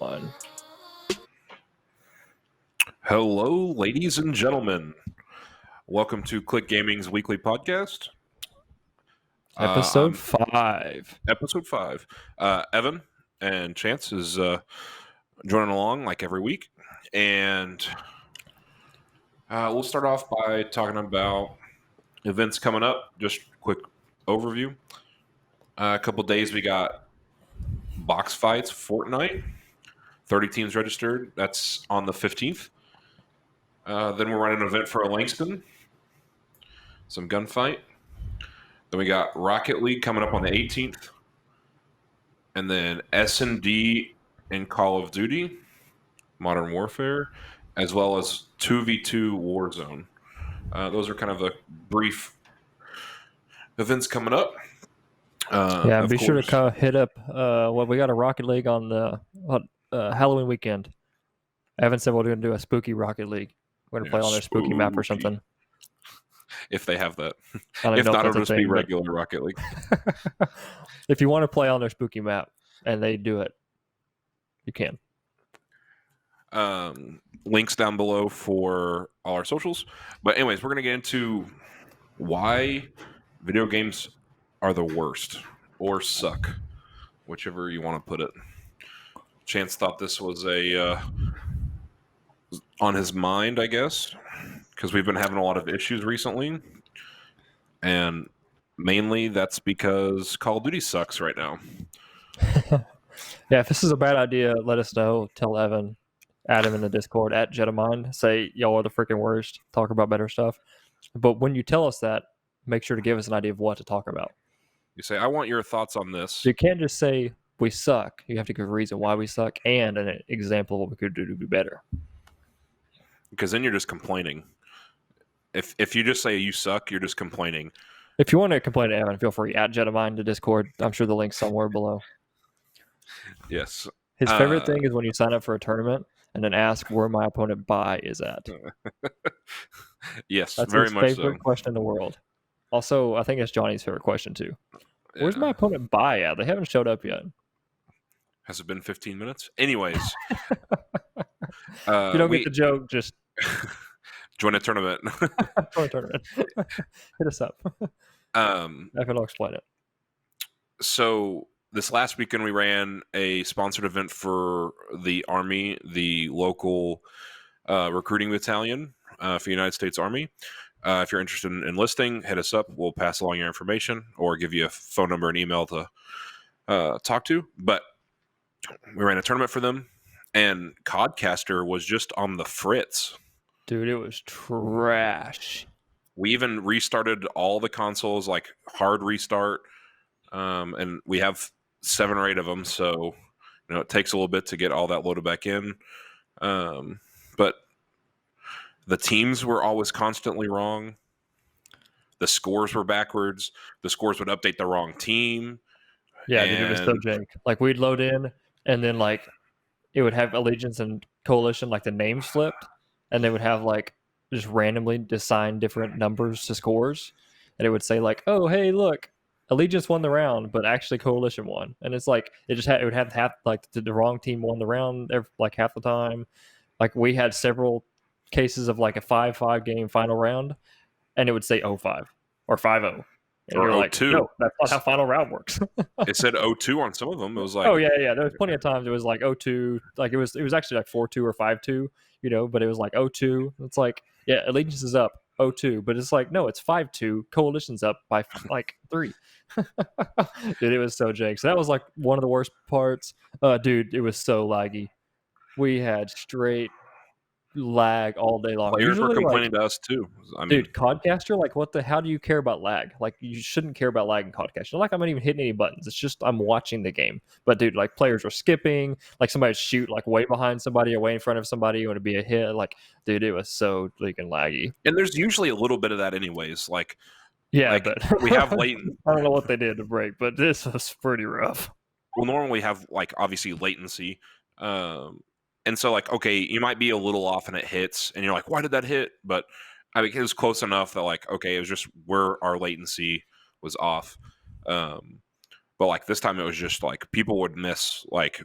One. Hello, ladies and gentlemen. Welcome to Click Gaming's weekly podcast. Episode 5. Episode 5. Evan and Chance is joining along like every week. And we'll start off by talking about events coming up. Just a quick overview. A couple days we got box fights, Fortnite. 30 teams registered. That's on the 15th. Then we're running an event for Langston. Some gunfight. Then we got Rocket League coming up on the 18th. And then S&D and Call of Duty, Modern Warfare, as well as 2v2 Warzone. Those are kind of the brief events coming up. Be sure to hit up. We got a Rocket League on the Halloween weekend. Evan said we're going to do a spooky Rocket League. We're going to play on their spooky map or something. If they have that. If not, it'll just be regular Rocket League. If you want to play on their spooky map and they do it, you can. Links down below for all our socials. But anyways, we're going to get into why video games are the worst or suck, whichever you want to put it. Chance thought this was on his mind, I guess, because we've been having a lot of issues recently, and mainly that's because Call of Duty sucks right now. If this is a bad idea, let us know. Tell Evan, add him in the Discord at Jetamind. Say y'all are the freaking worst. Talk about better stuff. But when you tell us that, make sure to give us an idea of what to talk about. You say, I want your thoughts on this. You can't just say we suck. You have to give a reason why we suck and an example of what we could do to be better. Because then you're just complaining. If you just say you suck, you're just complaining. If you want to complain to Evan, feel free. At Jetamind to Discord. I'm sure the link's somewhere below. Yes. His favorite thing is when you sign up for a tournament and then ask where my opponent buy is at. Yes, that's very much so. That's his favorite question in the world. Also, I think it's Johnny's favorite question too. Where's my opponent buy at? They haven't showed up yet. Has it been 15 minutes? Anyways. If you don't get the joke, just join a tournament. Join a tournament. Hit us up. Evan will explain it. So this last weekend we ran a sponsored event for the Army, the local recruiting battalion for the United States Army. If you're interested in enlisting, hit us up. We'll pass along your information or give you a phone number and email to talk to. But we ran a tournament for them, and Codcaster was just on the fritz. Dude, it was trash. We even restarted all the consoles, like hard restart, and we have 7 or 8 of them, so it takes a little bit to get all that loaded back in. But the teams were always constantly wrong. The scores were backwards. The scores would update the wrong team. Yeah, dude, it was so jank. Like, we'd load in, and then, like, it would have Allegiance and Coalition, like, the names flipped, and they would have, like, just randomly assign different numbers to scores, and it would say, like, oh, hey, look, Allegiance won the round, but actually Coalition won. And it's like, it would have half, like, the wrong team won the round, like, half the time. Like, we had several cases of like a 5-5 game final round, and it would say 0-5 or 5-0. And or 0-2. Like, no, that's not how final round works. It said 0-2 on some of them. It was like, oh yeah. There was plenty of times it was like 0-2. Like it was actually like 4-2 or 5-2. But it was like 0-2. It's like, yeah, Allegiance is up 0-2, but it's like, no, it's 5-2. Coalition's up by like 3. Dude, it was so jank. So that was like one of the worst parts. Dude, it was so laggy. We had straight lag all day long. Players were complaining to us too. Dude, Codcaster, like, how do you care about lag? Like, you shouldn't care about lag in Codcaster. Like, I'm not even hitting any buttons. It's just I'm watching the game. But dude, like, players were skipping. Like, somebody would shoot like way behind somebody or way in front of somebody. It would be a hit. Like, dude, it was so freaking laggy. And there's usually a little bit of that, anyways. Like, yeah, like, but we have latent. I don't know what they did to break, but this was pretty rough. We'll normally have like obviously latency. And so, like, okay, you might be a little off and it hits, and you're like, why did that hit? But I mean, it was close enough that, like, okay, it was just where our latency was off. But, like, this time it was just, like, people would miss, like,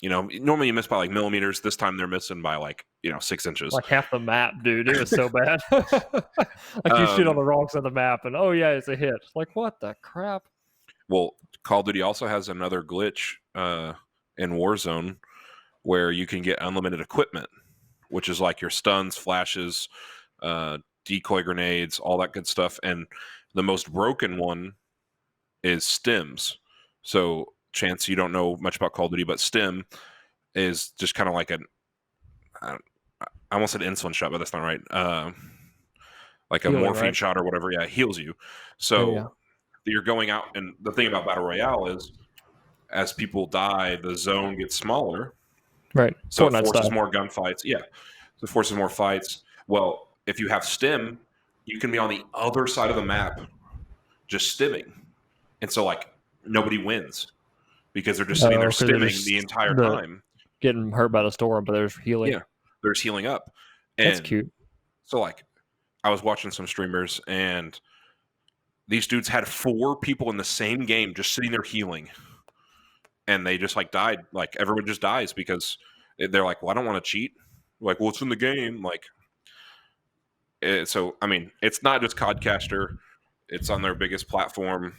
Normally you miss by like millimeters. This time they're missing by like 6 inches. Like half the map, dude. It was so bad. Like you shoot on the wrong side of the map, and oh yeah, it's a hit. Like what the crap? Well, Call of Duty also has another glitch in Warzone where you can get unlimited equipment, which is like your stuns, flashes, decoy grenades, all that good stuff. And the most broken one is stims. So, Chance, you don't know much about Call of Duty, but stim is just kind of like I almost said insulin shot, but that's not right. Like a morphine shot or whatever. Yeah, it heals you. So you're going out, and the thing about Battle Royale is, as people die, the zone gets smaller. Right. So it forces more gunfights. Yeah. So it forces more fights. Well, if you have stim, you can be on the other side of the map just stimming. And so, like, nobody wins because they're just sitting there stimming the entire time. Getting hurt by the storm, but there's healing. Yeah. They're just healing up. And that's cute. So, like, I was watching some streamers, and these dudes had 4 people in the same game just sitting there healing. And they just, like, died. Like, everyone just dies because they're like, well, I don't want to cheat. Like, well, it's in the game. Like, so, I mean, it's not just Codcaster. It's on their biggest platform.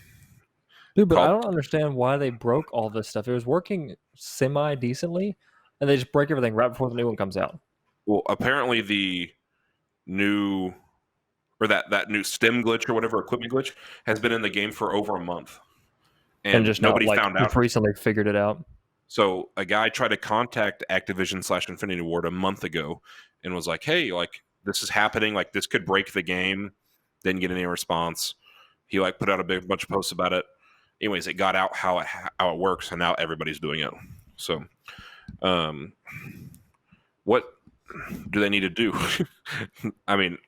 Dude, but I don't understand why they broke all this stuff. It was working semi-decently, and they just break everything right before the new one comes out. Well, apparently the new, or that new stim glitch or whatever, equipment glitch, has been in the game for over a month. And just nobody found out. Recently figured it out. So a guy tried to contact Activision/Infinity Ward a month ago and was like, hey, like, this is happening. Like, this could break the game. Didn't get any response. He, like, put out a bunch of posts about it. Anyways, it got out how it works, and now everybody's doing it. So, what do they need to do? I mean,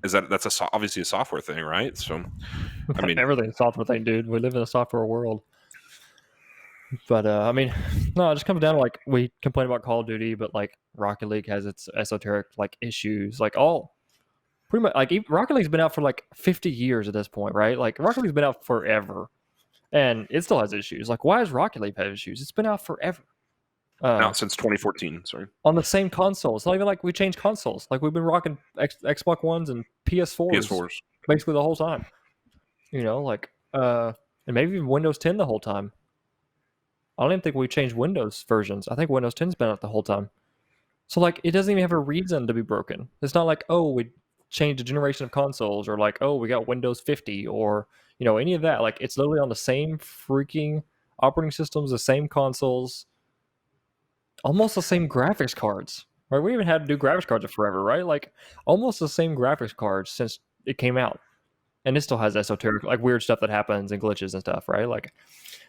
that's obviously a software thing, right? So, I mean, everything's a software thing, dude. We live in a software world. But I mean, no, it just comes down to, like, we complain about Call of Duty, but like Rocket League has its esoteric like issues. Like pretty much, like Rocket League's been out for like 50 years at this point, right? Like Rocket League's been out forever, and it still has issues. Like, why has Rocket League had issues? It's been out forever. Out since 2014. Sorry. On the same console. It's not even like we changed consoles. Like, we've been rocking Xbox Ones and PS4s basically the whole time. Like, and maybe even Windows 10 the whole time. I don't even think we changed Windows versions. I think Windows 10's been out the whole time. So, like, it doesn't even have a reason to be broken. It's not like, oh, we changed a generation of consoles, or like, oh, we got Windows 50, or, any of that. Like, it's literally on the same freaking operating systems, the same consoles, almost the same graphics cards. Right? We even had to do graphics cards forever, right? Like, almost the same graphics cards since it came out. And it still has esoteric, like, weird stuff that happens and glitches and stuff, right? Like,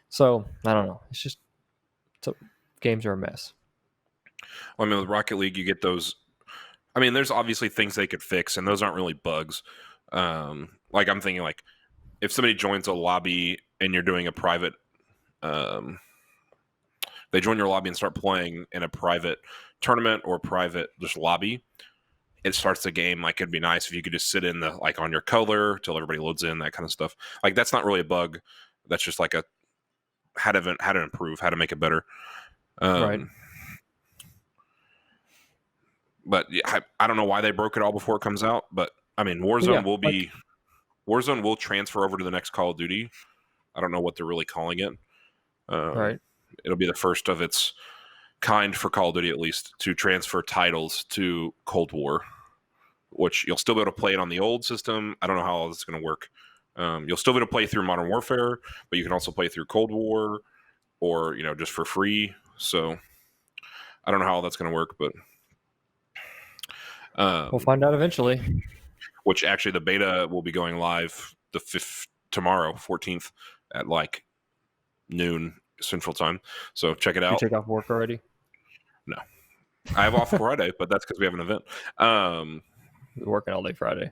so, I don't know. It's just, games are a mess. Well, I mean, with Rocket League, you get those. I mean, there's obviously things they could fix, and those aren't really bugs. Like, I'm thinking, like, if somebody joins a lobby and you're doing a private, they join your lobby and start playing in a private tournament or private just lobby, it starts the game. Like, it'd be nice if you could just sit in on your color till everybody loads in, that kind of stuff. Like, that's not really a bug. That's just like how to improve, how to make it better. Right. But yeah, I don't know why they broke it all before it comes out. But I mean, Warzone will transfer over to the next Call of Duty. I don't know what they're really calling it. Right. It'll be the first of its kind for Call of Duty, at least, to transfer titles to Cold War, which you'll still be able to play it on the old system. I don't know how all this is going to work. You'll still be able to play through Modern Warfare, but you can also play through Cold War, or just for free. So I don't know how all that's going to work, but we'll find out eventually. Which actually, the beta will be going live tomorrow, 14th, at like noon Central Time. So check it out. You take off work already? No, I have off Friday, but that's because we have an event. We're working all day Friday.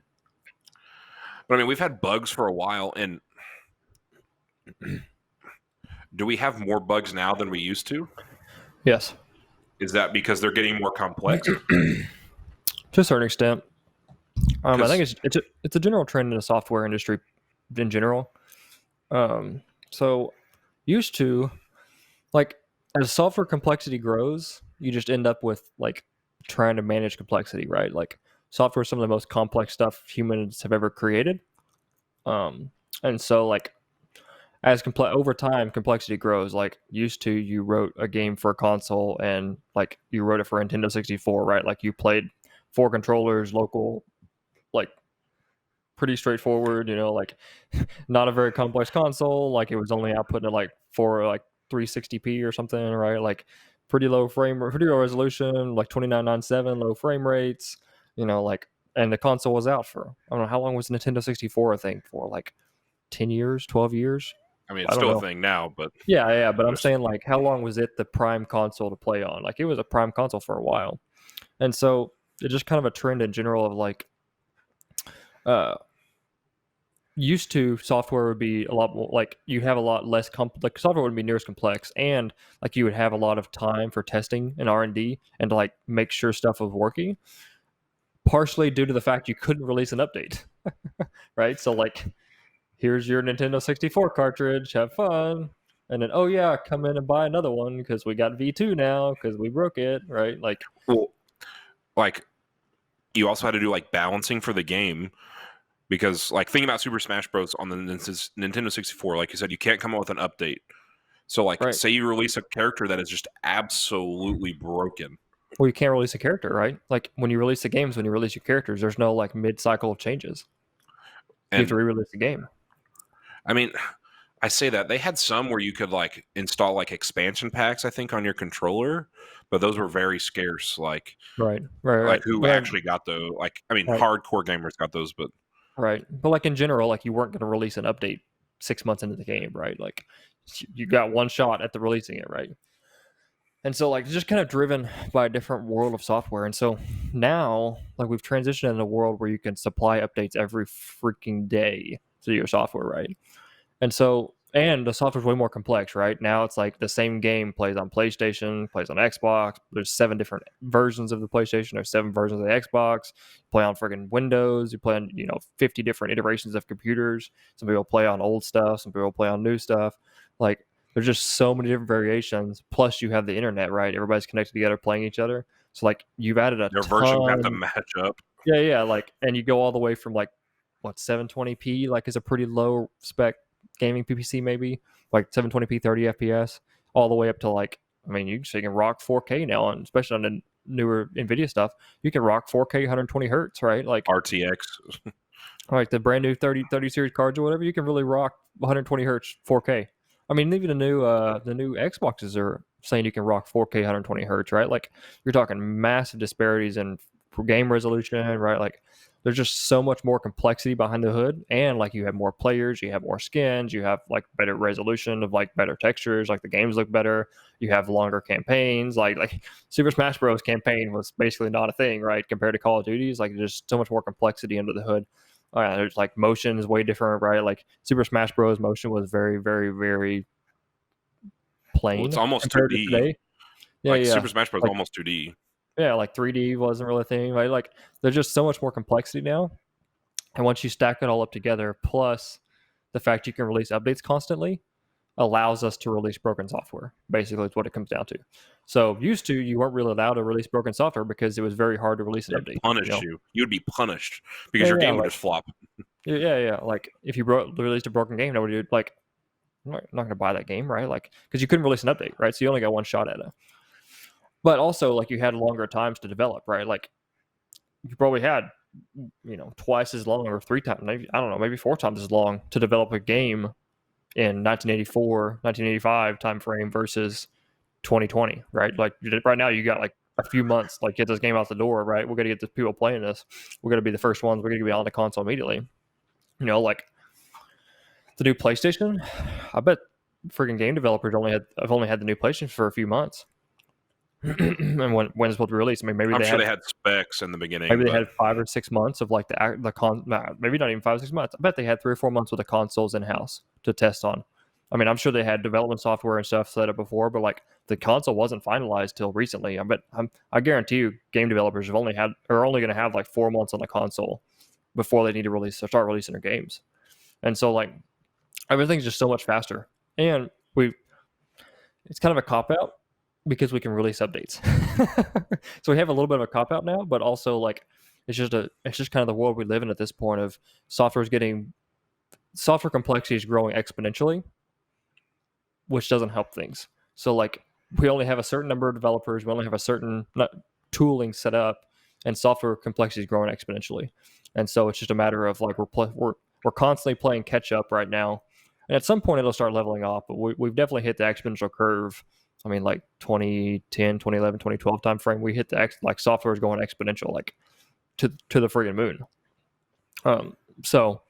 But I mean, we've had bugs for a while, and do we have more bugs now than we used to? Yes. Is that because they're getting more complex? To a certain extent. I think it's a general trend in the software industry in general. So used to, like, as software complexity grows, you just end up with like trying to manage complexity, right? Like software is some of the most complex stuff humans have ever created. And so like as over time complexity grows, like used to you wrote a game for a console and like you wrote it for Nintendo 64, right? Like you played 4 controllers, local, like pretty straightforward, like not a very complex console. Like it was only outputting at like 360p or something, right? Like pretty low pretty low resolution, like 2997, low frame rates, like, and the console was out for, I don't know, how long was Nintendo 64 a thing for? Like 10 years, 12 years? I mean, I it's don't still a know. thing now, but Yeah, but I'm just saying like how long was it the prime console to play on? Like it was a prime console for a while. And so it's just kind of a trend in general of like uh used to software would be a lot more like you'd have a lot less like software wouldn't be near as complex, and like you would have a lot of time for testing and R&D and to like make sure stuff was working, partially due to the fact you couldn't release an update. Right, so like here's your Nintendo 64 cartridge, have fun, and then oh yeah, come in and buy another one because we got V2 now because we broke it, right? Like, well, like you also had to do like balancing for the game because like thinking about Super Smash Bros on the Nintendo 64, like you said, you can't come up with an update. So like right, say you release a character that is just absolutely broken. well, you can't release a character, right? Like when you release the games, when you release your characters, there's no like mid-cycle of changes. You have to And re-release the game. I mean, I say that they had some where you could like install like expansion packs, I think, on your controller, but those were very scarce. Like who But actually got those? Like, I mean, right, hardcore gamers got those, but right. But like in general, like you weren't going to release an update 6 months into the game, right? Like you got one shot at the releasing it, right? And so like it's just kind of driven by a different world of software. And so now like we've transitioned in a world where you can supply updates every freaking day to your software, right? And so, and the software's way more complex, right? Now it's like the same game plays on PlayStation, plays on Xbox. There's 7 different versions of the PlayStation. There's 7 versions of the Xbox. You play on friggin' Windows. You play on, 50 different iterations of computers. Some people play on old stuff. Some people play on new stuff. Like, there's just so many different variations. Plus, you have the internet, right? Everybody's connected together, playing each other. So, like, you've added a their versions have to ton. match up. Yeah. Like, and you go all the way from like, what, 720p, like, is a pretty low spec gaming PPC, maybe like 720p 30 FPS, all the way up to like, I mean, you can rock 4K now, and especially on the newer Nvidia stuff, you can rock 4K 120 hertz, right? Like RTX. the brand new 30 series cards or whatever, you can really rock 120 hertz 4K. I mean, even the new Xboxes are saying you can rock 4K 120 hertz, right? Like you're talking massive disparities in game resolution, right? Like there's just so much more complexity behind the hood, and like you have more players, you have more skins, you have like better resolution of like better textures, like the games look better, you have longer campaigns, like Super Smash Bros campaign was basically not a thing, right, compared to Call of Duty's. Like there's so much more complexity under the hood. There's like motion is way different, right? Like Super Smash Bros motion was very, very, very Well, it's plain almost compared to 2D. today. Like Yeah. Super Smash Bros. Like Almost 2D. yeah, like 3D wasn't really a thing, right? Like there's just so much more complexity now. And once you stack it all up together, plus the fact you can release updates constantly, allows us to release broken software. Basically, it's what it comes down to. So used to, you weren't really allowed to release broken software because it was very hard to release an They'd update. punish you. You would be punished because Yeah, your yeah, game would like just flop. yeah. Like if you released a broken game, nobody would like. I'm not going to buy that game, right? Like because you couldn't release an update, right? So you only got one shot at it. But also, like you had longer times to develop, right? Like you probably had twice as long or 3 times, maybe, I don't know, maybe 4 times as long to develop a game in 1984 1985 time frame versus 2020, right? Like right now you got like a few months, like get this game out the door, right? We're gonna get the people playing this, we're gonna be the first ones, we're gonna be on the console immediately. Like the new PlayStation, I bet freaking game developers have only had the new PlayStation for a few months. And when it's supposed to be released, I mean, I'm sure they had specs in the beginning, maybe they but had 5 or 6 months of like maybe not even 5 or 6 months. I bet they had 3 or 4 months with the consoles in house to test on. I mean, I'm sure they had development software and stuff set up before, but like the console wasn't finalized till recently. I guarantee you, game developers are only going to have like 4 months on the console before they need to start releasing their games. And so like everything's just so much faster. And it's kind of a cop out because we can release updates. So we have a little bit of a cop out now, but also like it's just kind of the world we live in at this point of software complexity is growing exponentially, which doesn't help things. So like we only have a certain number of developers, we only have a certain tooling set up, and software complexity is growing exponentially. And so it's just a matter of like we're constantly playing catch up right now, and at some point it'll start leveling off. But we've definitely hit the exponential curve. I mean, like 2010, 2011, 2012 time frame, we hit like software is going exponential, like to the friggin' moon. So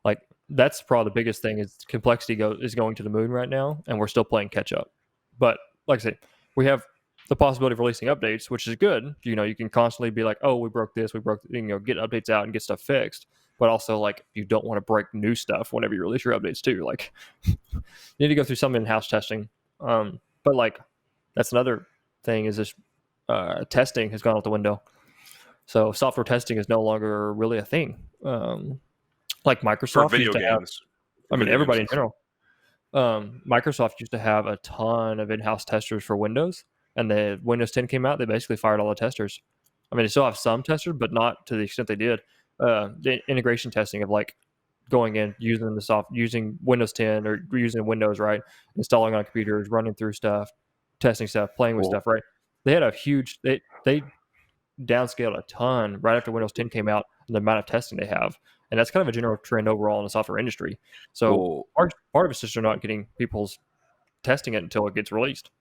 like that's probably the biggest thing is complexity is going to the moon right now, and we're still playing catch up. But like I said, we have the possibility of releasing updates, which is good. You know, you can constantly be like, oh, we broke this, get updates out and get stuff fixed. But also, like, you don't want to break new stuff whenever you release your updates too. Like, you need to go through some in-house testing. But like, that's another thing is this testing has gone out the window. So software testing is no longer really a thing. Like Microsoft for video games. Everybody in general. Microsoft used to have a ton of in-house testers for Windows, and the Windows 10 came out, they basically fired all the testers. I mean, they still have some testers, but not to the extent they did. The integration testing of like going in, using Windows 10 or using Windows, right? Installing on computers, running through stuff, testing stuff, playing with stuff, right? They had a huge, they downscaled a ton right after Windows 10 came out, and the amount of testing they have. And that's kind of a general trend overall in the software industry. So part of it's just they're not getting people's testing it until it gets released.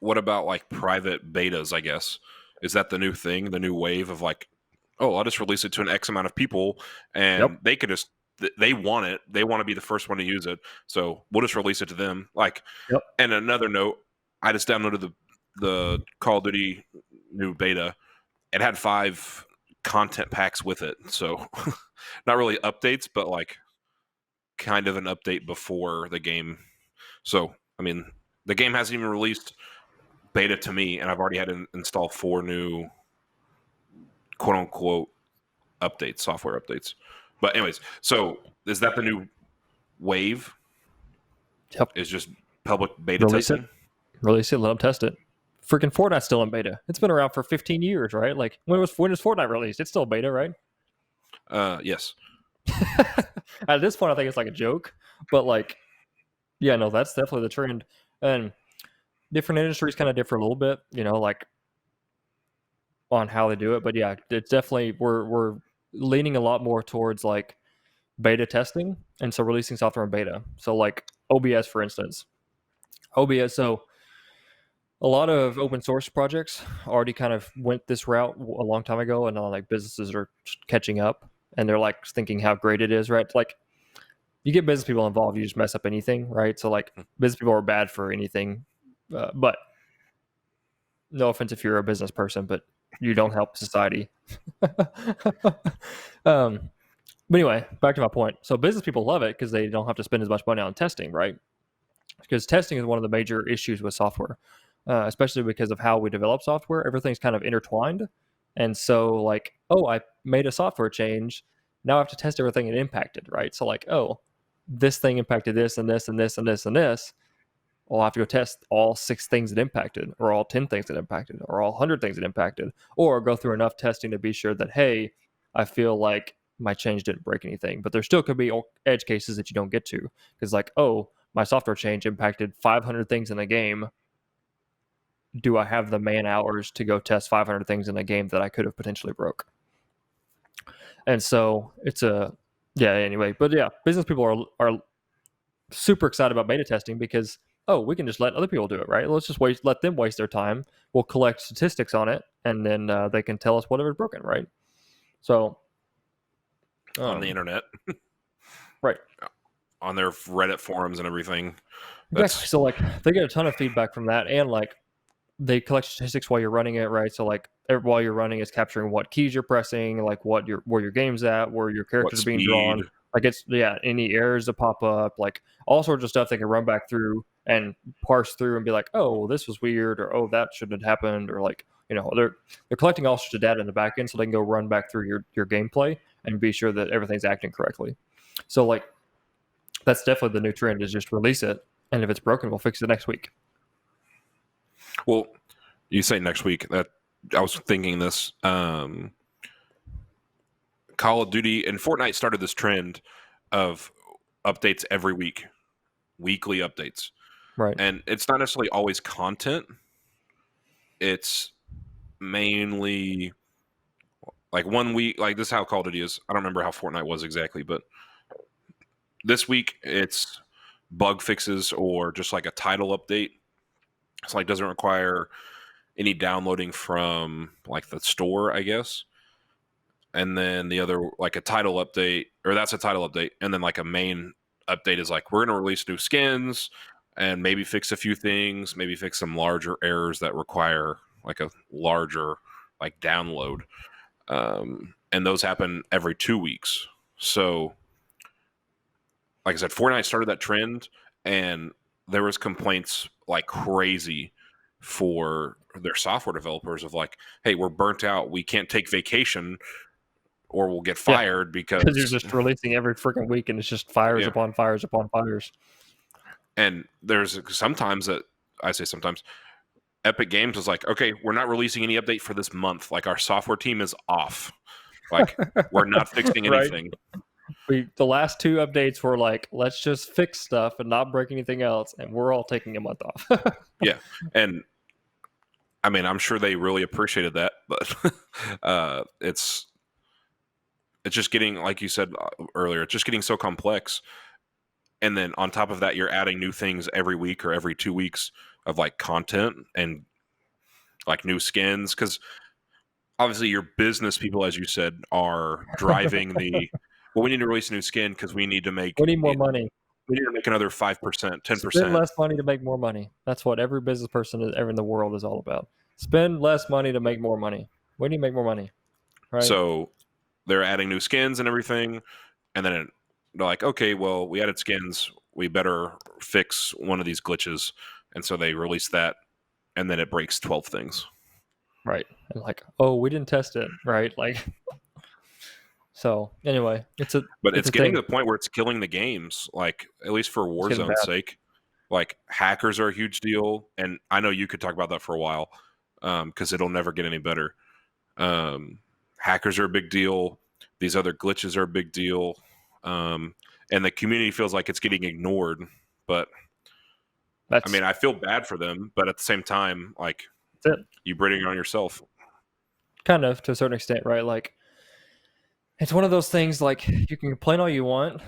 What about like private betas, I guess? Is that the new thing, the new wave of like, oh, I'll just release it to an X amount of people and they could just, they want it. They want to be the first one to use it. So we'll just release it to them. Like, and another note, I just downloaded the Call of Duty new beta. It had 5 content packs with it. So not really updates, but like kind of an update before the game. So, I mean, the game hasn't even released beta to me, and I've already had to install 4 new quote unquote updates, software updates. But anyways, so is that the new wave? Yep. Is just public beta testing? Release it, let them test it. Freaking Fortnite's still in beta. It's been around for 15 years, right? Like when was Fortnite released? It's still beta, right? Yes. At this point, I think it's like a joke, but like, yeah, no, that's definitely the trend. And different industries kind of differ a little bit, you know, like on how they do it. But yeah, it's definitely we're leaning a lot more towards like beta testing, and so releasing software in beta. So like OBS, for instance, so a lot of open source projects already kind of went this route a long time ago, and like businesses are catching up, and they're like thinking how great it is, right? Like you get business people involved, you just mess up anything, right? So like business people are bad for anything, but no offense if you're a business person, but you don't help society. But anyway, back to my point. So business people love it because they don't have to spend as much money on testing, right? Because testing is one of the major issues with software, especially because of how we develop software. Everything's kind of intertwined. And so like, oh, I made a software change. Now I have to test everything it impacted, right? So like, oh, this thing impacted this and this and this and this and this. Well, I'll have to go test all 6 things that impacted, or all 10 things that impacted, or all 100 things that impacted, or go through enough testing to be sure that, hey, I feel like my change didn't break anything. But there still could be edge cases that you don't get to. Because like, oh, my software change impacted 500 things in the game. Do I have the man hours to go test 500 things in a game that I could have potentially broke? And so it's anyway. But yeah, business people are super excited about beta testing because, oh, we can just let other people do it, right? Let's just let them waste their time. We'll collect statistics on it, and then they can tell us whatever's broken, right? So on the internet, right? On their Reddit forums and everything. Exactly. So like they get a ton of feedback from that, and like they collect statistics while you're running it, right? So like while you're running, it's capturing what keys you're pressing, like where your game's at, where your characters are being drawn. Like it's any errors that pop up, like all sorts of stuff they can run back through and parse through and be like, oh, this was weird, or oh, that shouldn't have happened, or like, you know, they're collecting all sorts of data in the back end so they can go run back through your gameplay and be sure that everything's acting correctly. So like that's definitely the new trend, is just release it, and if it's broken, we'll fix it next week. Well, you say next week. That I was thinking this. Call of Duty and Fortnite started this trend of updates every week, weekly updates, Right. and it's not necessarily always content. It's mainly like 1 week. Like this is how Call of Duty is. I don't remember how Fortnite was exactly, but this week it's bug fixes or just like a title update. It's like doesn't require any downloading from like the store, I guess. And then the other like a title update, or that's a title update, and then like a main update is like we're going to release new skins and maybe fix a few things, maybe fix some larger errors that require like a larger like download. And those happen every 2 weeks. So like I said, Fortnite started that trend, and there was complaints like crazy for their software developers of like, hey, we're burnt out, we can't take vacation or we'll get Yeah. fired Because because you're just releasing every freaking week, and it's just fires yeah. upon fires upon fires. And there's sometimes that I say sometimes Epic Games is like, okay, we're not releasing any update for this month. Like our software team is off. Like we're not fixing Right. anything. The last 2 updates were like, let's just fix stuff and not break anything else, and we're all taking a month off. Yeah. And I mean, I'm sure they really appreciated that, but it's just getting, like you said earlier, it's just getting so complex. And then on top of that, you're adding new things every week or every 2 weeks of like content and like new skins. Because obviously, your business people, as you said, are driving the. Well, we need to release a new skin because we need to make. We need more money. We need to make another 5%, 10%. Spend less money to make more money. That's what every business person ever in the world is all about. Spend less money to make more money. We need to make more money, right? So they're adding new skins and everything, and then they're like, okay, well, we added skins. We better fix one of these glitches, and so they release that, and then it breaks 12 things. Right. And like, oh, we didn't test it, right? Like, so anyway, it's getting to the point where it's killing the games. Like at least for Warzone's sake, like hackers are a huge deal, and I know you could talk about that for a while because it'll never get any better. Hackers are a big deal. These other glitches are a big deal, and the community feels like it's getting ignored. But I mean, I feel bad for them, but at the same time, like you bring it on yourself. Kind of to a certain extent, right? Like it's one of those things. Like you can complain all you want,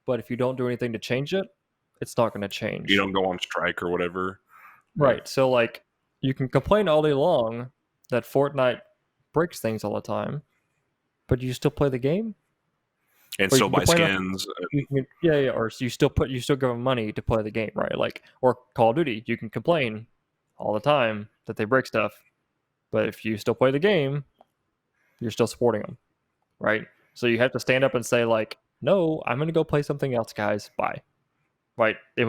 but if you don't do anything to change it, it's not going to change. You don't go on strike or whatever. Right. So like you can complain all day long that Fortnite breaks things all the time, but you still play the game and still buy skins. Yeah, or you still give them money to play the game, right? Like, or Call of Duty, you can complain all the time that they break stuff, but if you still play the game, you're still supporting them, right? So you have to stand up and say like, no, I'm going to go play something else, guys. Bye. Right? It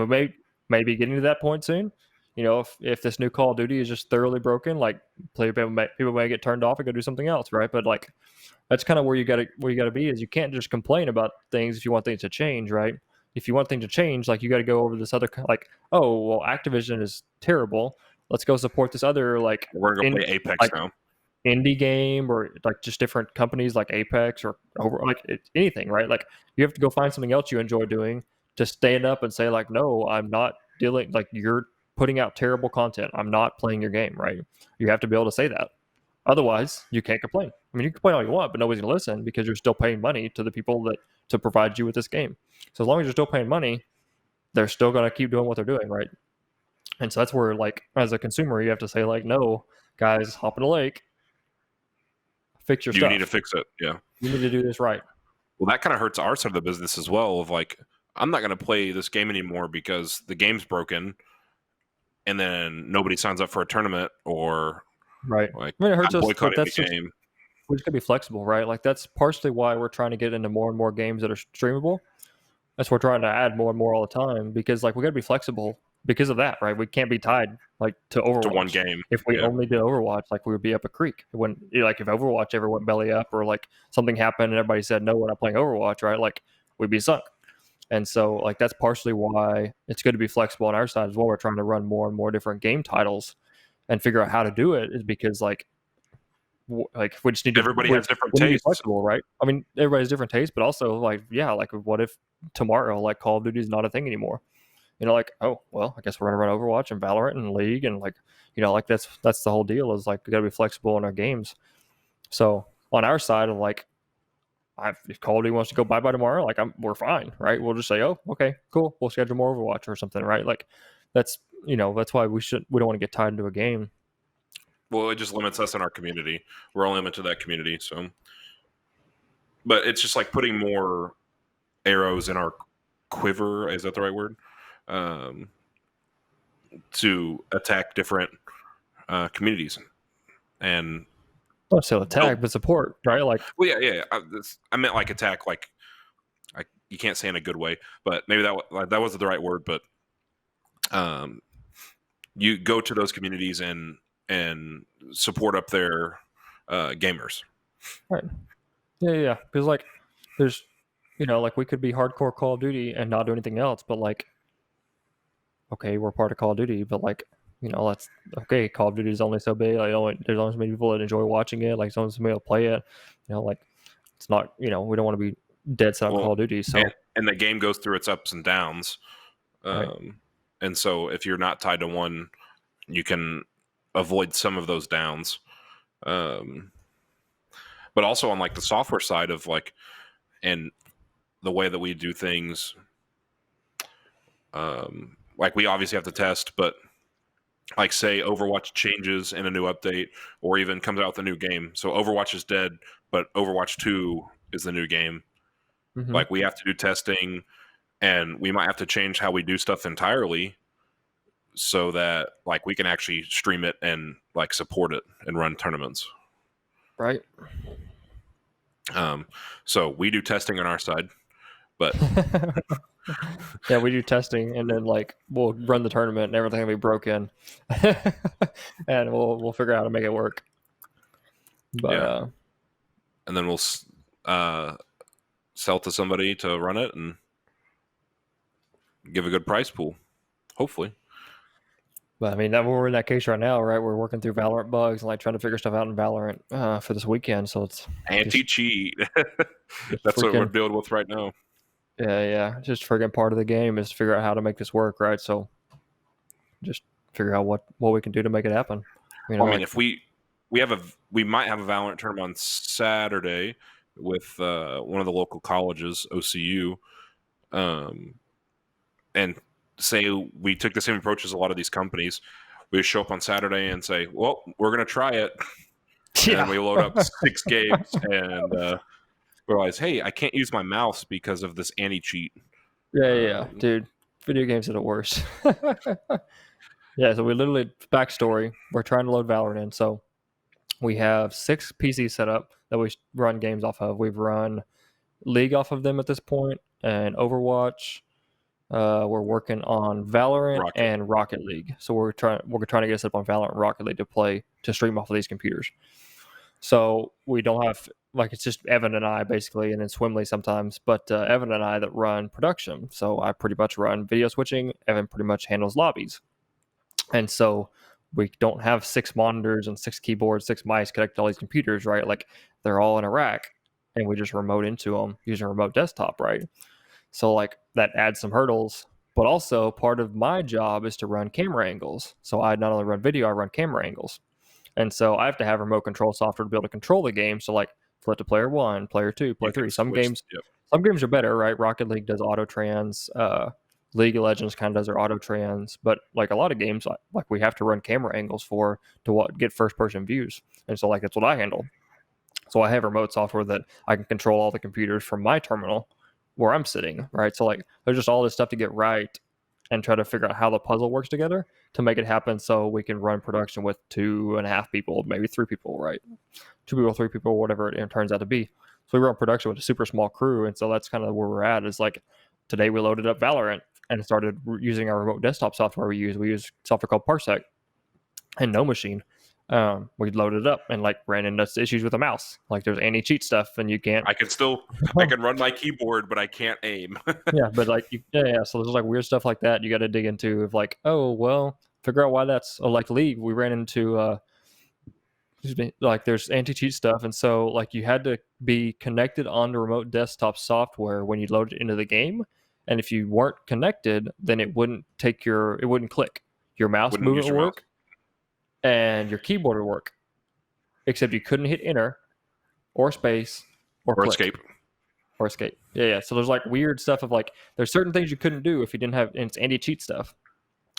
may be getting to that point soon. You know, if this new Call of Duty is just thoroughly broken, like people may get turned off and go do something else, right? But like that's kind of where you gotta be is you can't just complain about things if you want things to change, right? If you want things to change, like you got to go over this other like, oh well, Activision is terrible. Let's go support this other like we're gonna play Apex now. Indie game or like just different companies like Apex or anything, right? Like you have to go find something else you enjoy doing to stand up and say like, no, I'm not dealing like you're putting out terrible content. I'm not playing your game, right? You have to be able to say that. Otherwise, you can't complain. I mean, you can complain all you want, but nobody's going to listen because you're still paying money to the people to provide you with this game. So as long as you're still paying money, they're still going to keep doing what they're doing, right? And so that's where, like, as a consumer, you have to say, like, no, guys, hop in the lake, fix your stuff. You need to fix it, yeah. You need to do this right. Well, that kind of hurts our side of the business as well of, like, I'm not going to play this game anymore because the game's broken, and then nobody signs up for a tournament or right. Like, I mean, it hurts us. But that's the game. We just gotta be flexible, right? Like that's partially why we're trying to get into more and more games that are streamable. That's what we're trying to add more and more all the time because like we gotta be flexible because of that, right? We can't be tied like to Overwatch. To one game. If we only did Overwatch, like we would be up a creek. When like if Overwatch ever went belly up or like something happened and everybody said no, we're not playing Overwatch, right? Like we'd be sunk. And so like that's partially why it's good to be flexible on our side as well. We're trying to run more and more different game titles and figure out how to do it, is because like we just need to Everybody has different we need to be tastes. flexible, right? I mean, everybody's different tastes, but also like like what if tomorrow like Call of Duty is not a thing anymore? Like, oh well, I guess we're gonna run Overwatch and Valorant and League, and like like that's the whole deal, is like we gotta be flexible in our games. So on our side of like, if Call of Duty wants to go bye tomorrow, like we're fine, right? We'll just say, oh, okay, cool, we'll schedule more Overwatch or something, right? Like that's that's why we don't want to get tied into a game. Well, it just limits us in our community. We're only limited to that community, so. But it's just like putting more arrows in our quiver. Is that the right word? To attack different communities and Not still attack, but support, right? Like, well, yeah. I meant like attack, like you can't say in a good way, but maybe that wasn't the right word. But you go to those communities and support up their gamers, right? Yeah. Because like, there's, like we could be hardcore Call of Duty and not do anything else, but like, okay, we're part of Call of Duty, but like, that's okay. Call of Duty is only so big. Like, there's only so many people that enjoy watching it. Like, there's only so many people play it. Like, it's not. We don't want to be dead set on Call of Duty. So, and the game goes through its ups and downs. Right. And so, if you're not tied to one, you can avoid some of those downs. But also on like the software side of like, and the way that we do things, like we obviously have to test, but like say Overwatch changes in a new update or even comes out with a new game. So Overwatch is dead, but Overwatch 2 is the new game. Mm-hmm. Like we have to do testing, and we might have to change how we do stuff entirely so that like we can actually stream it and like support it and run tournaments. Right. So we do testing on our side, but yeah, we do testing, and then like we'll run the tournament and everything will be broken, and we'll figure out how to make it work. But yeah. And then we'll sell to somebody to run it and give a good prize pool, hopefully. But I mean, we're in that case right now, right? We're working through Valorant bugs and like trying to figure stuff out in Valorant for this weekend. So it's anti-cheat. That's what we're dealing with right now. Yeah. Just friggin' part of the game is to figure out how to make this work, right? So just figure out what we can do to make it happen. I mean, if we might have a Valorant tournament on Saturday with one of the local colleges, OCU, and say we took the same approach as a lot of these companies. We show up on Saturday and say, well, we're going to try it. Yeah. And we load up 6 games and realize, hey, I can't use my mouse because of this anti-cheat. Yeah. Dude, video games are the worst. Yeah, so we literally, backstory, we're trying to load Valorant in. So we have 6 PCs set up that we run games off of. We've run League off of them at this point, and Overwatch. We're working on Valorant and Rocket League. So we're trying to get set up on Valorant and Rocket League to stream off of these computers. So we don't have, like, it's just Evan and I basically, and then Swimley sometimes, but Evan and I that run production. So I pretty much run video switching. Evan pretty much handles lobbies. And so we don't have 6 monitors and 6 keyboards, 6 mice connected to all these computers, right? Like they're all in a rack, and we just remote into them using a remote desktop, right? So like that adds some hurdles, but also part of my job is to run camera angles. So I not only run video, I run camera angles. And so I have to have remote control software to be able to control the game. So like flip to player 1, player 2, player 3. Some games are better, right? Rocket League does auto trans. League of Legends kind of does their auto trans, but like a lot of games, like we have to run camera angles to get first person views. And so like that's what I handle. So I have remote software that I can control all the computers from my terminal where I'm sitting, right? So like there's just all this stuff to get right and try to figure out how the puzzle works together to make it happen so we can run production with 2.5 people, maybe 3 people, right? 2 people, 3 people, whatever it turns out to be. So we run production with a super small crew, and so that's kind of where we're at. Is like today we loaded up Valorant and started using our remote desktop software we use. We use software called Parsec and No Machine. we'd load it up and like ran into issues with the mouse. Like there's anti-cheat stuff and you can't. I can run my keyboard, but I can't aim. Yeah, but like so there's like weird stuff like that you got to dig into of like, oh well, figure out why that's like League. We ran into like there's anti-cheat stuff, and so like you had to be connected onto remote desktop software when you load it into the game, and if you weren't connected, then it wouldn't click. Your mouse movement would work, and your keyboard would work, except you couldn't hit enter or space or click. Escape. Or escape. Yeah. So there's like weird stuff of like there's certain things you couldn't do if you didn't have, and it's anti-cheat stuff,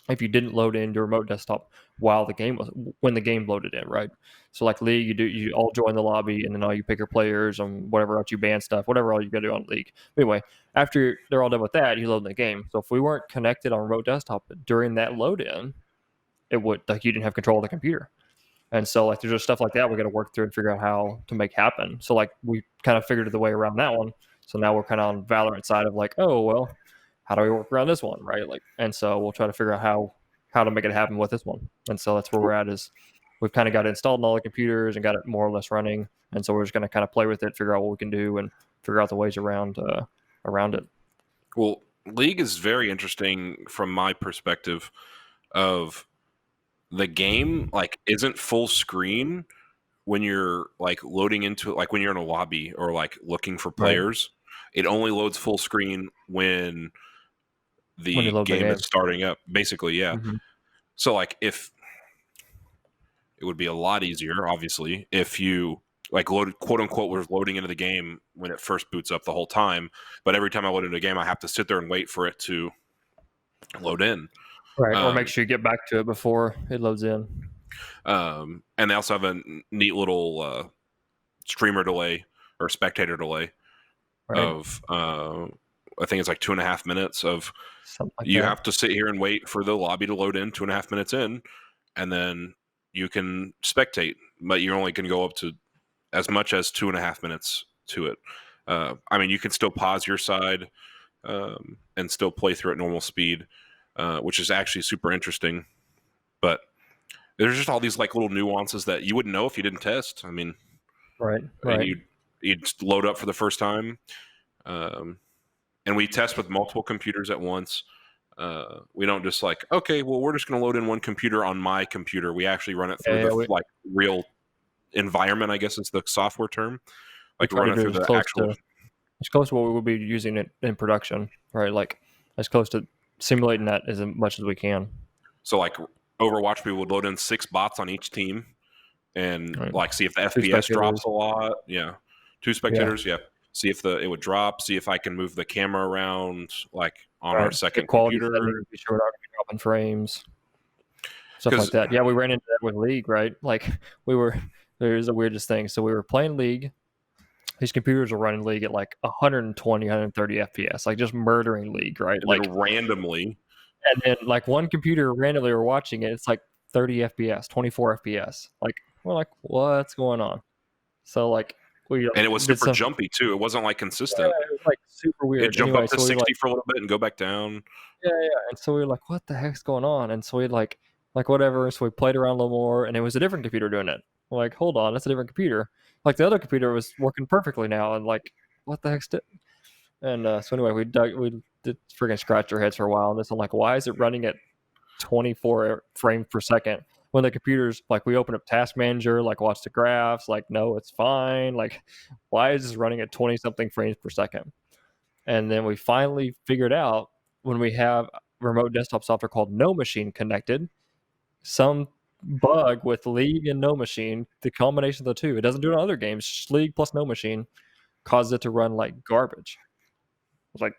if you didn't load in your remote desktop when the game loaded in, right? So like League, you all join the lobby and then all you pick your players and whatever else you ban stuff, whatever all you got to do on League. But anyway, after they're all done with that, you load in the game. So if we weren't connected on remote desktop during that load in, it would like you didn't have control of the computer. And so like there's just stuff like that we got to work through and figure out how to make happen. So like we kind of figured the way around that one. So now we're kind of on Valorant side of like, oh well, how do we work around this one, right? Like, and so we'll try to figure out how to make it happen with this one. And so that's where we're at. Is we've kind of got it installed on all the computers and got it more or less running. And so we're just going to kind of play with it, figure out what we can do, and figure out the ways around it. Well, League is very interesting from my perspective. Of the game, like, isn't full screen when you're like loading into it, like when you're in a lobby or like looking for players. Right. It only loads full screen when the game is starting up, basically. Yeah. Mm-hmm. So like if it would be a lot easier, obviously, if you like loaded, quote unquote, was loading into the game when it first boots up the whole time. But every time I load into a game, I have to sit there and wait for it to load in. Right. Or make sure you get back to it before it loads in. And they also have a neat little streamer delay or spectator delay of I think it's like 2.5 minutes of like you have to sit here and wait for the lobby to load in 2.5 minutes in, and then you can spectate, but you're only going to go up to as much as 2.5 minutes to it. I mean, you can still pause your side and still play through at normal speed, which is actually super interesting. But there's just all these like little nuances that you wouldn't know if you didn't test. I mean, right. You'd load up for the first time, and we test with multiple computers at once. We don't just like, okay, well, we're just going to load in one computer on my computer. We actually run it through like real environment, I guess is the software term. Like run it through the actual. It's close to what we would be using it in production, right? Like as close to simulating that as much as we can. So like Overwatch, we would load in 6 bots on each team and like see if the FPS drops a lot. Yeah. 2 spectators. Yeah. See if it would drop. See if I can move the camera around like on our second computer. Be sure we're not dropping frames. Stuff like that. Yeah, we ran into that with League, right? Like there's the weirdest thing. So we were playing League. These computers are running League at like 120, 130 FPS, like just murdering League, right? And like randomly. And then like one computer randomly we're watching it, it's like 30 FPS, 24 FPS. Like we're like, what's going on? So like and it was super jumpy too. It wasn't like consistent. Yeah, it was like super weird. It jumped up to 60 for a little bit and go back down. Yeah. And so we were like, what the heck's going on? And so we like whatever. So we played around a little more, and it was a different computer doing it. We're like, hold on, that's a different computer. Like the other computer was working perfectly now, and like, what the heck's it? And so anyway, we did freaking scratch our heads for a while on this. I'm like, why is it running at 24 frames per second when the computer's like, we open up Task Manager, like watch the graphs, like no, it's fine. Like, why is this running at 20 something frames per second? And then we finally figured out when we have remote desktop software called No Machine connected, some bug with League and No Machine, the combination of the two, it doesn't do it on other games. Just League plus No Machine causes it to run like garbage. I was like,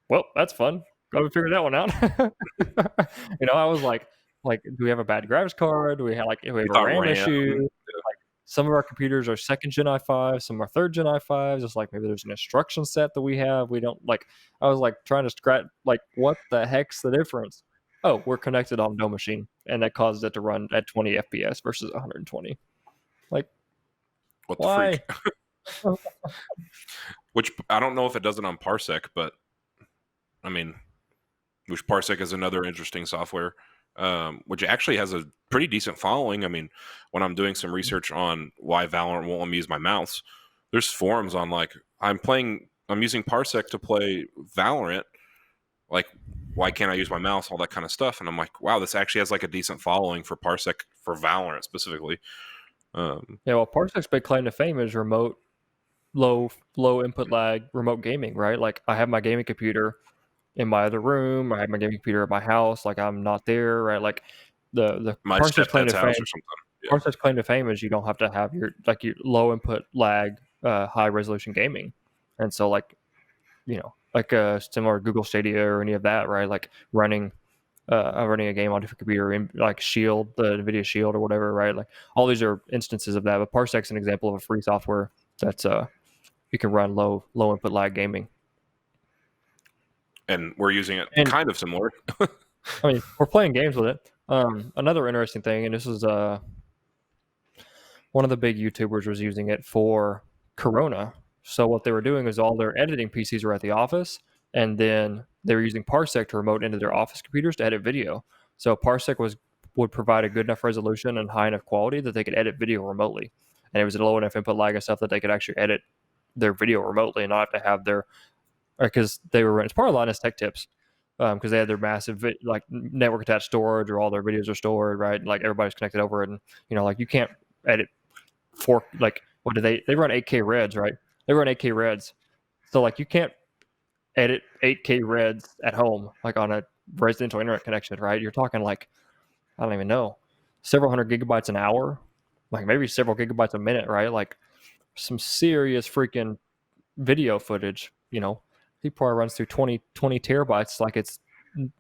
well, that's fun. Got to figure that one out. I was like, do we have a bad graphics card? Do we have a RAM issue? Like, some of our computers are 2nd gen i5, some are 3rd gen i5s. It's like maybe there's an instruction set that we have. We don't like. I was like trying to scratch, like, what the heck's the difference? Oh, we're connected on No Machine, and that causes it to run at 20 FPS versus 120. Like, what the freak? Which I don't know if it does it on Parsec, but I mean, which Parsec is another interesting software. which actually has a pretty decent following. I mean, when I'm doing some research on why Valorant won't let me use my mouse, there's forums on like I'm using Parsec to play Valorant. Like, why can't I use my mouse? All that kind of stuff. And I'm like, wow, this actually has like a decent following for Parsec for Valorant specifically. Yeah, well, Parsec's big claim to fame is remote, low input lag, remote gaming, right? Like, I have my gaming computer in my other room, I have my gaming computer at my house, like I'm not there, right? Like the My Parsec's claim to stepdad's house fame, or something. Yeah. Parsec's claim to fame is you don't have to have your low input lag, high resolution gaming, and so like like similar to Google Stadia or any of that, right? Like running a game on a different computer in like Shield, the NVIDIA Shield or whatever, right? Like all these are instances of that. But Parsec's an example of a free software that's you can run low input lag gaming. And we're using it And kind of similar. I mean, we're playing games with it. Another interesting thing, and this is one of the big YouTubers was using it for Corona. So what they were doing is all their editing PCs were at the office, and then they were using Parsec to remote into their office computers to edit video. So Parsec would provide a good enough resolution and high enough quality that they could edit video remotely, and it was a low enough input lag and stuff that they could actually edit their video remotely and not have to have their because they were it's part of Linus Tech Tips because they had their massive like network attached storage or all their videos are stored right and, like everybody's connected over it and like you can't edit like what do they run 8K reds, right? They run 8K reds, so like you can't edit 8K reds at home like on a residential internet connection, right? You're talking like I don't even know, several hundred gigabytes an hour, like maybe several gigabytes a minute, right? Like some serious freaking video footage. He probably runs through 20 terabytes like it's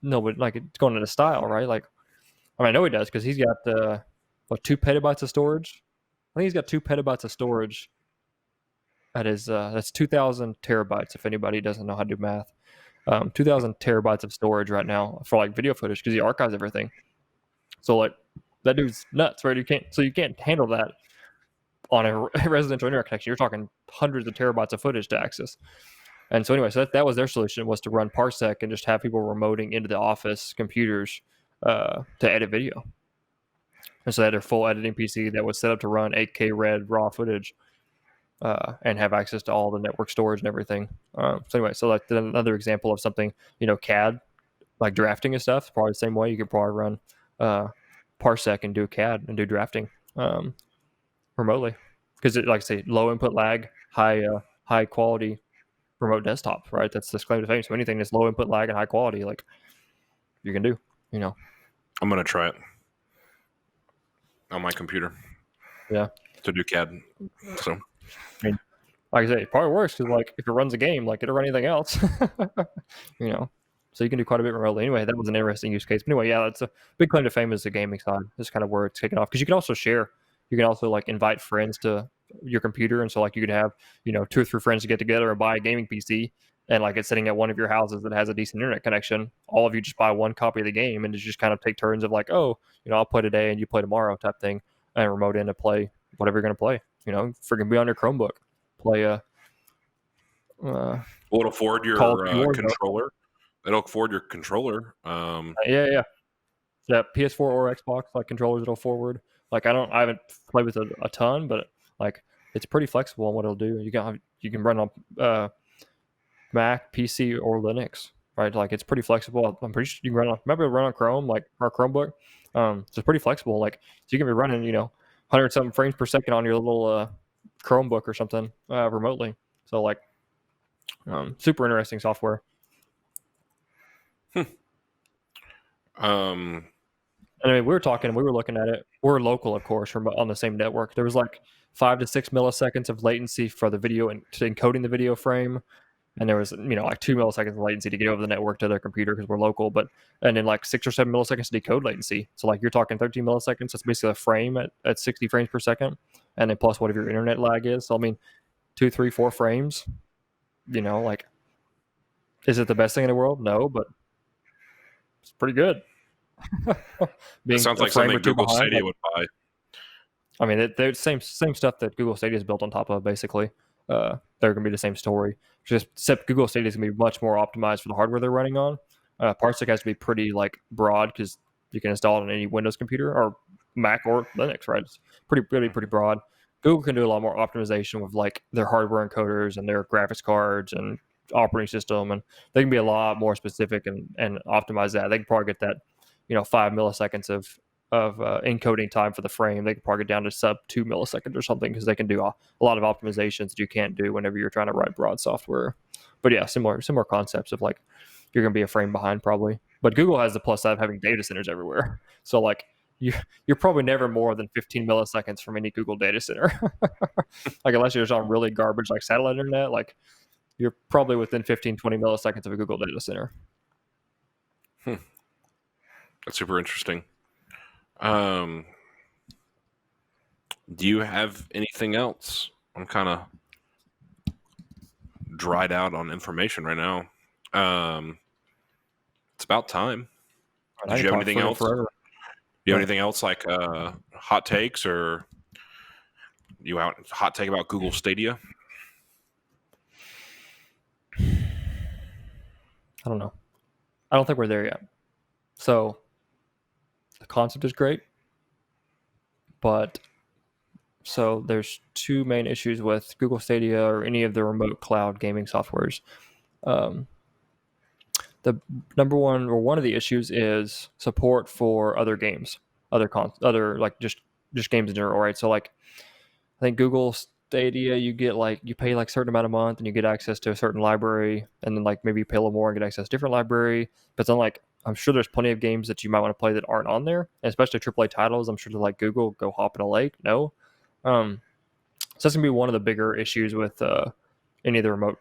no, but like it's going into style, right? Like I know he does because he's got 2 petabytes of storage. I think he's got 2 petabytes of storage. That is that's 2,000 terabytes. If anybody doesn't know how to do math, 2,000 terabytes of storage right now for like video footage because he archives everything. So like that dude's nuts, right? You can't handle that on a residential internet connection. You're talking hundreds of terabytes of footage to access. And so anyway, so that was their solution was to run Parsec and just have people remoting into the office computers to edit video. And so they had their full editing PC that was set up to run 8K red raw footage and have access to all the network storage and everything. So anyway, so like another example of something, CAD, like drafting and stuff, probably the same way. You could probably run Parsec and do CAD and do drafting remotely. Because like I say, low input lag, high quality remote desktop, right? That's the claim to fame. So anything that's low input lag and high quality, like you can do, I'm gonna try it on my computer. Yeah. To do CAD. So, I mean, like I say, it probably works because like if it runs a game, like it'll run anything else, So you can do quite a bit remotely. Anyway, that was an interesting use case. But anyway, yeah, that's a big claim to fame is the gaming side. That's kind of where it's taken off because you can also share. You can also like invite friends to your computer, and so like you could have 2 or 3 friends to get together and buy a gaming PC, and like it's sitting at one of your houses that has a decent internet connection. All of you just buy one copy of the game, and just kind of take turns of like, oh, I'll play today and you play tomorrow type thing, and remote in to play whatever you're gonna play. Freaking be on your Chromebook, play will it afford your controller? It'll afford your controller. Yeah. PS4 or Xbox like controllers it'll forward. Like I haven't played with a ton, but like it's pretty flexible on what it'll do. You can run on Mac, PC, or Linux, right? Like it's pretty flexible. I'm pretty sure you can run on Chrome, like our Chromebook. So it's pretty flexible. Like so you can be running 100 something frames per second on your little Chromebook or something remotely. So like super interesting software. I mean, we were looking at it. We're local, of course, on the same network. There was like 5 to 6 milliseconds of latency for the video and to encoding the video frame. And there was, like 2 milliseconds of latency to get over the network to their computer because we're local. And then like 6 or 7 milliseconds to decode latency. So like you're talking 13 milliseconds. That's basically a frame at 60 frames per second. And then plus whatever your internet lag is. So I mean, 2, 3, 4 frames, like, is it the best thing in the world? No, but it's pretty good. It sounds like something Google Stadia would buy. I mean, they're same stuff that Google Stadia is built on top of, basically. They're going to be the same story. Just except Google Stadia is going to be much more optimized for the hardware they're running on. Parsec has to be pretty like broad because You can install it on any Windows computer or Mac or Linux, right? It's pretty broad. Google can do a lot more optimization with like their hardware encoders and their graphics cards and operating system, and they can be a lot more specific and optimize that. They can probably get that, 5 milliseconds of encoding time for the frame. They can probably get down to sub 2 milliseconds or something, because they can do a lot of optimizations that you can't do whenever you're trying to write broad software. But yeah, similar concepts of like you're going to be a frame behind probably. But Google has the plus side of having data centers everywhere. So like you're probably never more than 15 milliseconds from any Google data center. Like unless you're just on really garbage like satellite internet, like you're probably within 15, 20 milliseconds of a Google data center. That's super interesting. Do you have anything else? I'm kind of dried out on information right now. It's about time. Did you have anything else? Do you have anything else like hot takes, or you out hot take about Google Stadia? I don't know. I don't think we're there yet. So the concept is great, but so there's two main issues with Google Stadia or any of the remote cloud gaming softwares. The number one, or one of the issues, is support for other games, other like just games in general, right? So like I think Google Stadia, you get like you pay like a certain amount a month and you get access to a certain library, and then like maybe you pay a little more and get access to a different library. But then like I'm sure there's plenty of games that you might want to play that aren't on there, and especially AAA titles. I'm sure they're like Google, go hop in a lake. No, so that's gonna be one of the bigger issues with any of the remote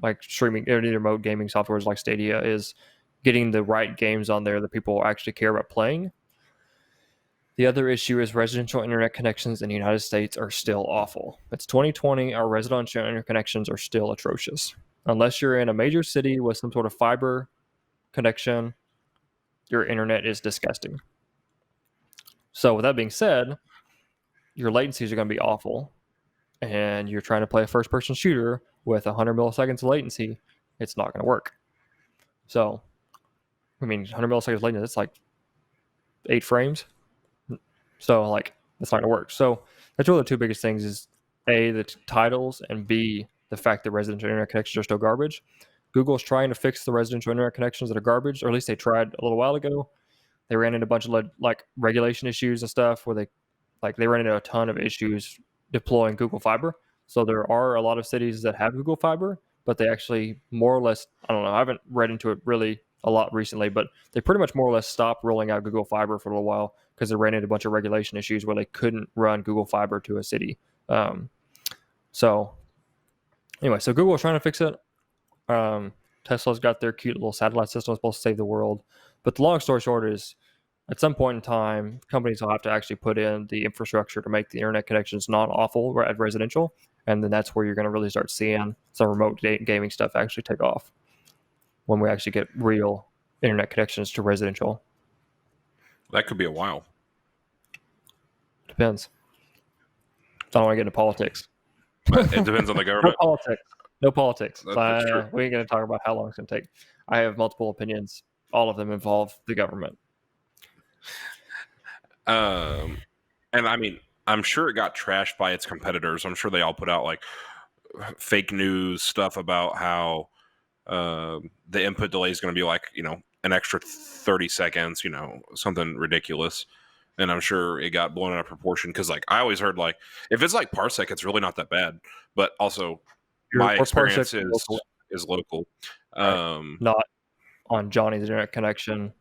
like streaming, any remote gaming softwares like Stadia, is getting the right games on there that people actually care about playing. The other issue is residential internet connections in the United States are still awful. It's 2020. Our residential internet connections are still atrocious. Unless you're in a major city with some sort of fiber connection, your internet is disgusting. So with that being said, your latencies are going to be awful. And you're trying to play a first-person shooter with 100 milliseconds of latency, it's not going to work. So, I mean, 100 milliseconds latency, that's like 8 frames. So, like, that's not going to work. So, that's really the two biggest things is A, the titles, and B, the fact that residential internet connections are still garbage. Google's trying to fix the residential internet connections that are garbage, or at least they tried a little while ago. They ran into a bunch of like regulation issues and stuff where they ran into a ton of issues deploying Google Fiber. So there are a lot of cities that have Google Fiber, but they actually more or less, I don't know, I haven't read into it really a lot recently, but they pretty much more or less stopped rolling out Google Fiber for a little while because they ran into a bunch of regulation issues where they couldn't run Google Fiber to a city. So anyway, so Google is trying to fix it. Tesla's got their cute little satellite system supposed to save the world. But the long story short is, at some point in time, companies will have to actually put in the infrastructure to make the internet connections not awful at residential. And then that's where you're going to really start seeing some remote gaming stuff actually take off, when we actually get real internet connections to residential. That could be a while. Depends. I don't want to get into politics. But it depends on the government. No politics. That's true. We ain't going to talk about how long it's going to take. I have multiple opinions. All of them involve the government. And I mean, I'm sure it got trashed by its competitors. I'm sure they all put out like fake news stuff about how the input delay is going to be like, an extra 30 seconds, something ridiculous. And I'm sure it got blown out of proportion because, like, I always heard, like, if it's like parsec, it's really not that bad. But also, my experience is local. Not on Johnny's internet connection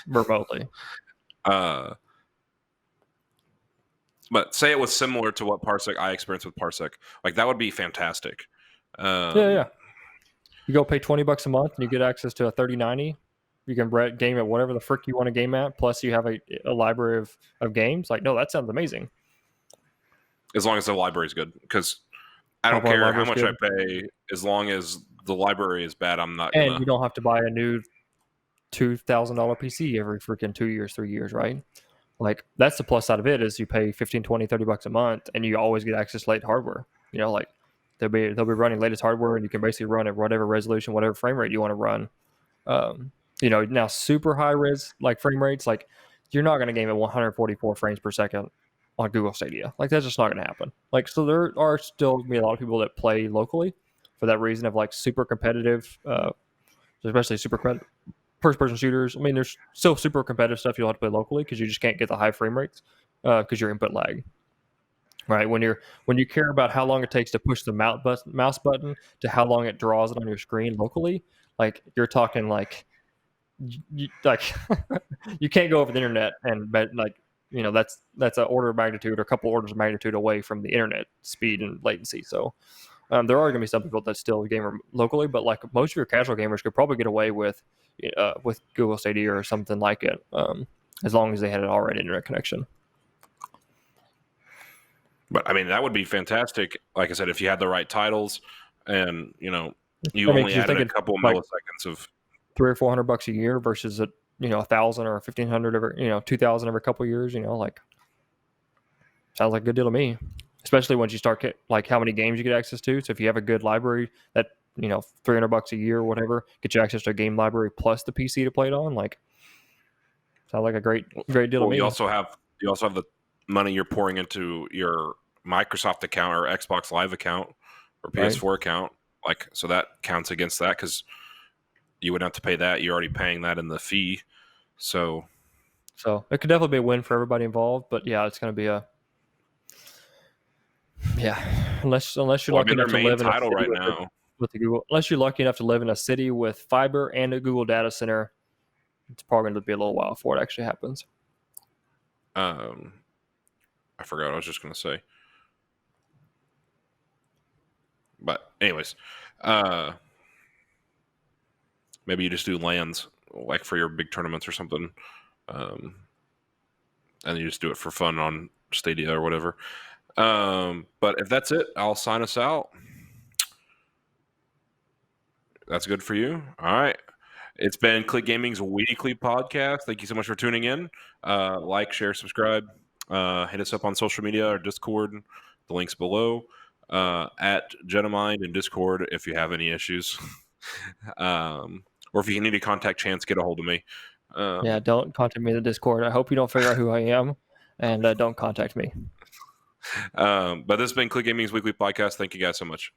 remotely. But say it was similar to what parsec I experienced with parsec, like that would be fantastic. Yeah. You go pay $20 a month and you get access to a 3090. You can game at whatever the frick you want to game at. Plus, you have a library of games. Like, no, that sounds amazing. As long as the library is good, because I don't care how much I pay, as long as the library is bad. I'm not. And you don't have to buy a new $2,000 PC every freaking 2 years, 3 years, right? Like, that's the plus side of it, is you pay $15, $20, $30 a month, and you always get access to late hardware. Like they'll be running latest hardware, and you can basically run at whatever resolution, whatever frame rate you want to run. now super high res like frame rates, like you're not going to game at 144 frames per second on Google Stadia. Like that's just not going to happen. Like so, there are still going to be a lot of people that play locally for that reason of like super competitive, especially super first-person shooters. I mean, there's still super competitive stuff you'll have to play locally because you just can't get the high frame rates because your input lag. Right, when you care about how long it takes to push the mouse button to how long it draws it on your screen locally, like you're talking like like you can't go over the internet and like that's an order of magnitude or a couple orders of magnitude away from the internet speed and latency. So there are going to be some people that still game locally, but like most of your casual gamers could probably get away with Google Stadia or something like it, as long as they had an already internet connection. But I mean, that would be fantastic. Like I said, if you had the right titles, and you only added a couple milliseconds of $300 or $400 a year versus a $1,000 or $1,500 every $2,000 every couple of years. Like sounds like a good deal to me. Especially once you start like how many games you get access to. So if you have a good library that $300 a year or whatever, get you access to a game library plus the PC to play it on. Like sounds like a great deal to me. You also have the money you're pouring into your Microsoft account or Xbox Live account or PS4 account, like so that counts against that because you wouldn't have to pay that. You're already paying that in the fee, so it could definitely be a win for everybody involved. But yeah, it's going to be unless you're lucky enough to live in a city right now with the Google. Unless you're lucky enough to live in a city with fiber and a Google data center, it's probably going to be a little while before it actually happens. I forgot what I was just going to say. But anyways, maybe you just do LANs like for your big tournaments or something. And you just do it for fun on Stadia or whatever. But if that's it, I'll sign us out. That's good for you. All right. It's been Click Gaming's weekly podcast. Thank you so much for tuning in. Like, share, subscribe. Hit us up on social media or Discord. The link's below. At Genamind in Discord if you have any issues. Or if you need to contact Chance, get a hold of me. Don't contact me in the Discord. I hope you don't figure out who I am, and don't contact me. But this has been Click Gaming's weekly podcast. Thank you guys so much.